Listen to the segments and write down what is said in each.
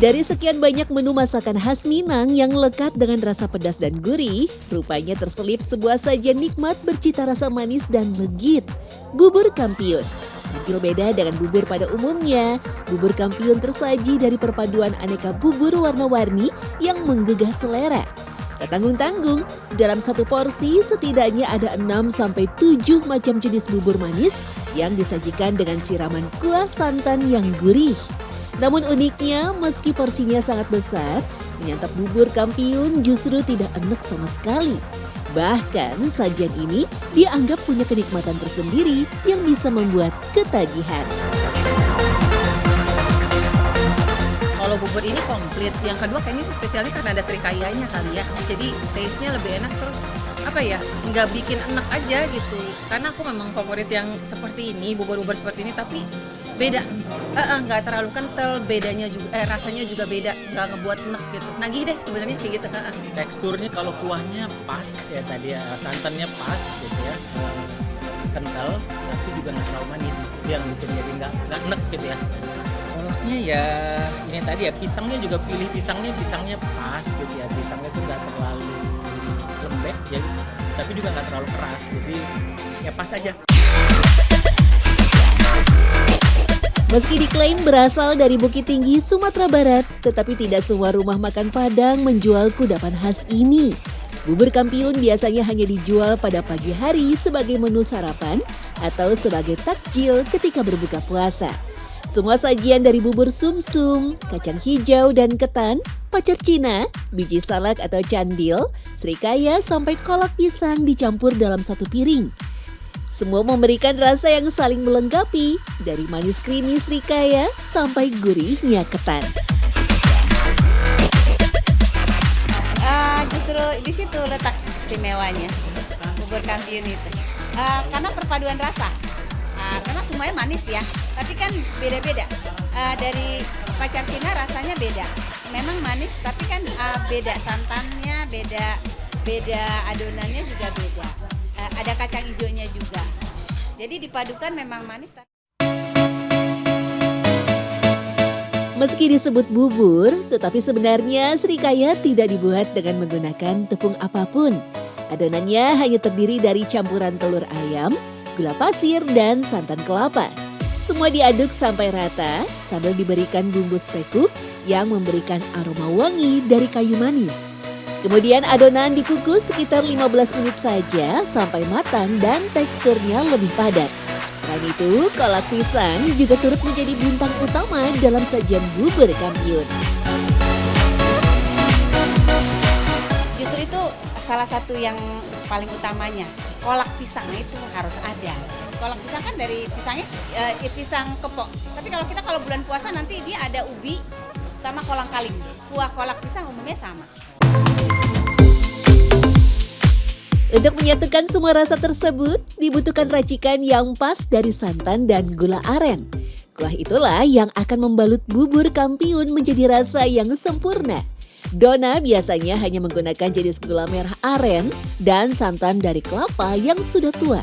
Dari sekian banyak menu masakan khas Minang yang lekat dengan rasa pedas dan gurih, rupanya terselip sebuah sajian nikmat bercita rasa manis dan legit, bubur kampiun. Tampil beda dengan bubur pada umumnya, bubur kampiun tersaji dari perpaduan aneka bubur warna-warni yang menggugah selera. Tak tanggung-tanggung, dalam satu porsi setidaknya ada 6-7 macam jenis bubur manis yang disajikan dengan siraman kuah santan yang gurih. Namun uniknya, meski porsinya sangat besar, menyantap bubur kampiun justru tidak enak sama sekali. Bahkan sajian ini dianggap punya kenikmatan tersendiri yang bisa membuat ketagihan. Kalau bubur ini komplit, yang kedua kayaknya sih spesialnya karena ada serikayanya kali ya. Jadi taste-nya lebih enak, terus apa ya, nggak bikin enak aja gitu. Karena aku memang favorit yang seperti ini, bubur-bubur seperti ini, tapi beda. Nggak terlalu kental, bedanya juga, rasanya juga beda, nggak ngebuat enak gitu. Nagih deh sebenarnya kayak gitu. Teksturnya kalau kuahnya pas ya tadi ya, santannya pas gitu ya, kental tapi juga nggak terlalu manis, itu yang bikin jadi nggak enek gitu ya. Kolaknya ya ini tadi ya, pisangnya juga pilih pisangnya pas gitu ya, pisangnya tuh nggak terlalu lembek ya, tapi juga nggak terlalu keras, jadi ya pas aja. Meski diklaim berasal dari Bukit Tinggi, Sumatera Barat, tetapi tidak semua rumah makan Padang menjual kudapan khas ini. Bubur kampiun biasanya hanya dijual pada pagi hari sebagai menu sarapan atau sebagai takjil ketika berbuka puasa. Semua sajian dari bubur sumsum, kacang hijau dan ketan, pacar Cina, biji salak atau candil, serikaya sampai kolak pisang dicampur dalam satu piring. Semua memberikan rasa yang saling melengkapi, dari manis creamy serikaya sampai gurihnya ketan. Justru di situ letak istimewanya bubur kampiun itu. Karena perpaduan rasa. Memang semuanya manis ya, tapi kan beda-beda. Dari pacar Cina rasanya beda. Memang manis, tapi kan beda santannya, beda adonannya juga beda. Ada kacang hijaunya juga. Jadi dipadukan memang manis. Meski disebut bubur, tetapi sebenarnya serikaya tidak dibuat dengan menggunakan tepung apapun. Adonannya hanya terdiri dari campuran telur ayam, gula pasir, dan santan kelapa. Semua diaduk sampai rata sambil diberikan bumbu spekuk yang memberikan aroma wangi dari kayu manis. Kemudian adonan dikukus sekitar 15 menit saja sampai matang dan teksturnya lebih padat. Selain itu, kolak pisang juga turut menjadi bintang utama dalam sajian bubur kampiun. Justru itu salah satu yang paling utamanya. Kolak pisang itu harus ada. Kolak pisang kan dari pisangnya pisang kepok. Tapi kalau bulan puasa nanti dia ada ubi sama kolang kaling. Kuah kolak pisang umumnya sama. Untuk menyatukan semua rasa tersebut, dibutuhkan racikan yang pas dari santan dan gula aren. Kuah itulah yang akan membalut bubur kampiun menjadi rasa yang sempurna. Dona biasanya hanya menggunakan jenis gula merah aren dan santan dari kelapa yang sudah tua.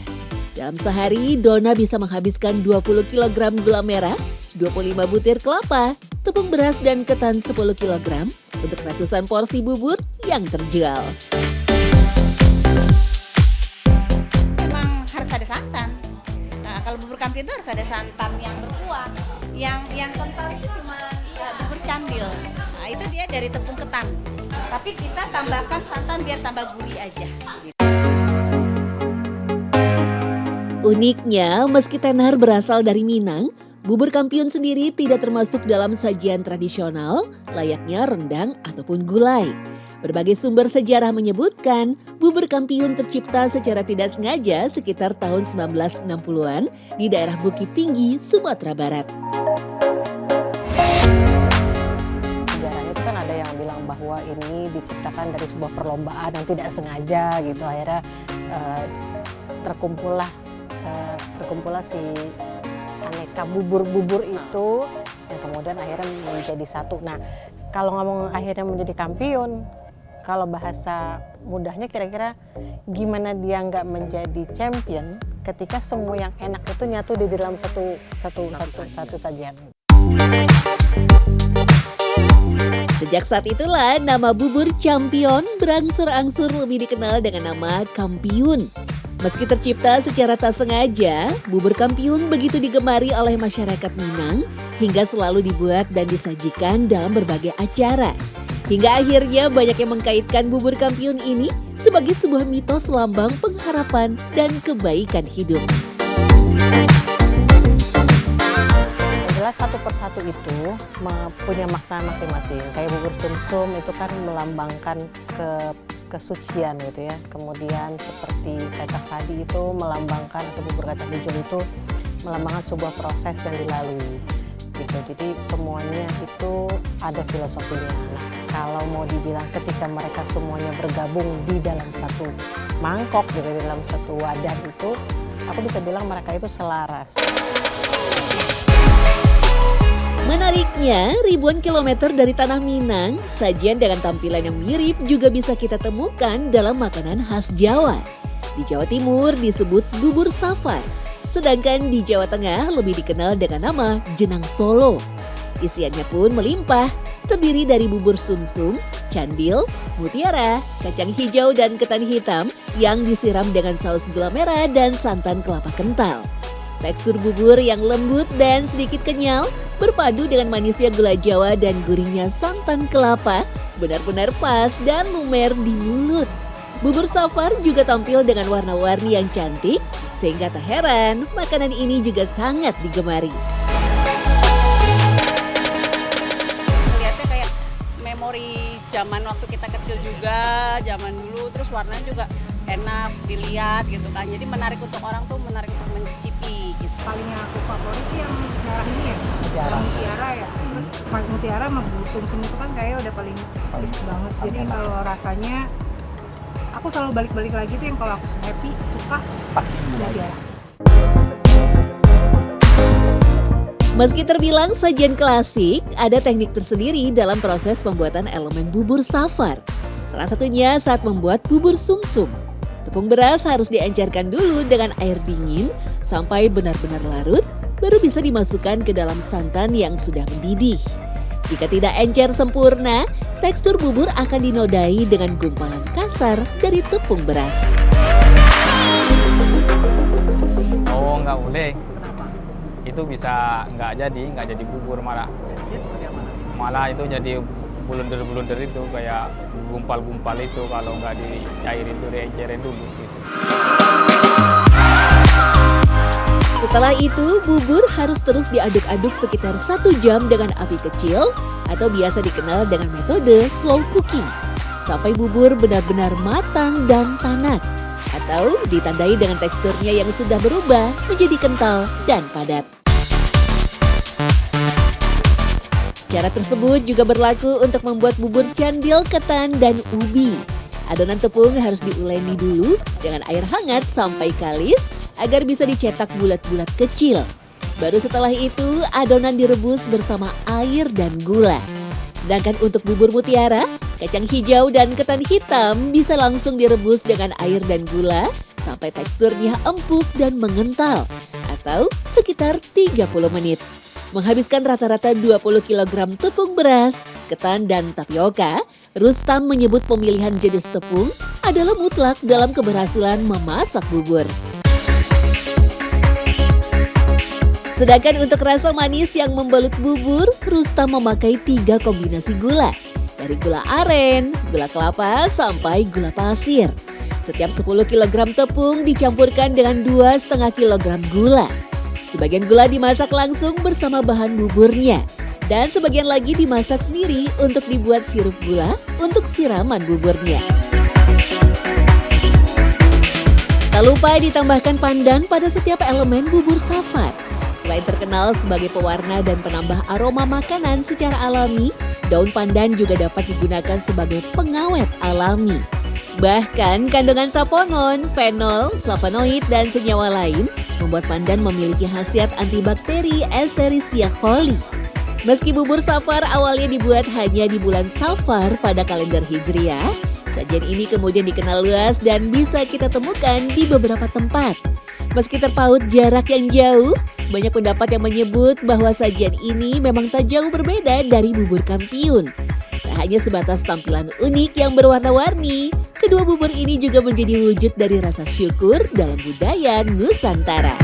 Dalam sehari, Dona bisa menghabiskan 20 kg gula merah, 25 butir kelapa, tepung beras dan ketan 10 kg untuk ratusan porsi bubur yang terjual. Ada santan. Nah, kalau bubur kampiun itu harus ada santan yang berkuah. Yang kental itu cuma bubur candil. Nah, itu dia dari tepung ketan. Tapi kita tambahkan santan biar tambah gurih aja. Uniknya, meski tenar berasal dari Minang, bubur kampiun sendiri tidak termasuk dalam sajian tradisional layaknya rendang ataupun gulai. Berbagai sumber sejarah menyebutkan bubur kampiun tercipta secara tidak sengaja sekitar tahun 1960-an di daerah Bukit Tinggi, Sumatera Barat. Sejarahnya itu kan ada yang bilang bahwa ini diciptakan dari sebuah perlombaan yang tidak sengaja gitu. Akhirnya terkumpullah si aneka bubur-bubur itu yang kemudian akhirnya menjadi satu. Nah, kalau ngomong akhirnya menjadi kampiun, kalau bahasa mudahnya kira-kira gimana dia nggak menjadi champion ketika semua yang enak itu nyatu di dalam satu sajian. Sejak saat itulah nama bubur Campion berangsur-angsur lebih dikenal dengan nama Kampiun. Meski tercipta secara tak sengaja, bubur Kampiun begitu digemari oleh masyarakat Minang hingga selalu dibuat dan disajikan dalam berbagai acara. Hingga akhirnya banyak yang mengkaitkan bubur Kampiun ini sebagai sebuah mitos lambang pengharapan dan kebaikan hidup. Jelas satu persatu itu punya makna masing-masing. Kayak bubur sumsum itu kan melambangkan kesucian gitu ya. Kemudian seperti kacang padi itu melambangkan, atau bubur kacang hijau itu melambangkan sebuah proses yang dilalui gitu. Jadi semuanya itu ada filosofinya. Nah, kalau mau dibilang ketika mereka semuanya bergabung di dalam satu mangkok gitu, di dalam satu wadah itu, aku bisa bilang mereka itu selaras. Menariknya, ribuan kilometer dari tanah Minang, sajian dengan tampilan yang mirip juga bisa kita temukan dalam makanan khas Jawa. Di Jawa Timur disebut bubur safar, sedangkan di Jawa Tengah lebih dikenal dengan nama jenang Solo. Isiannya pun melimpah, terdiri dari bubur sumsum, candil, mutiara, kacang hijau dan ketan hitam yang disiram dengan saus gula merah dan santan kelapa kental. Tekstur bubur yang lembut dan sedikit kenyal berpadu dengan manisnya gula Jawa dan gurihnya santan kelapa benar-benar pas dan lumer di mulut. Bubur safar juga tampil dengan warna-warni yang cantik sehingga tak heran makanan ini juga sangat digemari. Lihatnya kayak memori zaman waktu kita kecil juga, zaman dulu, terus warnanya juga enak dilihat gitu kan. Jadi menarik untuk orang tuh, menarik untuk mencicipi gitu. Paling yang aku favorit sih yang merah ini ya, Mutiara. yang mutiara ya. Terus mutiara sama bubur sumsum itu kan kayak udah paling fix banget. Jadi kalau rasanya aku selalu balik-balik lagi tuh yang kalau aku happy, suka pasti mutiara. Meski terbilang sajian klasik, ada teknik tersendiri dalam proses pembuatan elemen bubur safar. Salah satunya saat membuat bubur sumsum. Tepung beras harus diencerkan dulu dengan air dingin sampai benar-benar larut, baru bisa dimasukkan ke dalam santan yang sudah mendidih. Jika tidak encer sempurna, tekstur bubur akan dinodai dengan gumpalan kasar dari tepung beras. Oh, nggak boleh. Itu bisa nggak jadi bubur malah. Jadinya seperti apa nanti? Malah itu jadi bulunder-bulunder itu kayak gumpal-gumpal itu kalau nggak dicairin itu diencerin dulu gitu. Setelah itu, bubur harus terus diaduk-aduk sekitar 1 jam dengan api kecil atau biasa dikenal dengan metode slow cooking sampai bubur benar-benar matang dan tanak, atau ditandai dengan teksturnya yang sudah berubah menjadi kental dan padat. Cara tersebut juga berlaku untuk membuat bubur candil ketan dan ubi. Adonan tepung harus diuleni dulu dengan air hangat sampai kalis agar bisa dicetak bulat-bulat kecil. Baru setelah itu adonan direbus bersama air dan gula. Sedangkan untuk bubur mutiara, kacang hijau dan ketan hitam bisa langsung direbus dengan air dan gula sampai teksturnya empuk dan mengental atau sekitar 30 menit. Menghabiskan rata-rata 20 kg tepung beras, ketan, dan tapioka, Rustam menyebut pemilihan jenis tepung adalah mutlak dalam keberhasilan memasak bubur. Sedangkan untuk rasa manis yang membalut bubur, Rustam memakai 3 kombinasi gula. Dari gula aren, gula kelapa, sampai gula pasir. Setiap 10 kg tepung dicampurkan dengan 2,5 kg gula. Sebagian gula dimasak langsung bersama bahan buburnya. Dan sebagian lagi dimasak sendiri untuk dibuat sirup gula untuk siraman buburnya. Tak lupa ditambahkan pandan pada setiap elemen bubur safar. Selain terkenal sebagai pewarna dan penambah aroma makanan secara alami, daun pandan juga dapat digunakan sebagai pengawet alami. Bahkan kandungan saponon, fenol, flavonoid, dan senyawa lain membuat pandan memiliki khasiat antibakteri Escherichia coli. Meski bubur safar awalnya dibuat hanya di bulan Safar pada kalender Hijriah, sajian ini kemudian dikenal luas dan bisa kita temukan di beberapa tempat. Meski terpaut jarak yang jauh, banyak pendapat yang menyebut bahwa sajian ini memang tak jauh berbeda dari bubur Kampiun. Tak hanya sebatas tampilan unik yang berwarna-warni, kedua bubur ini juga menjadi wujud dari rasa syukur dalam budaya Nusantara.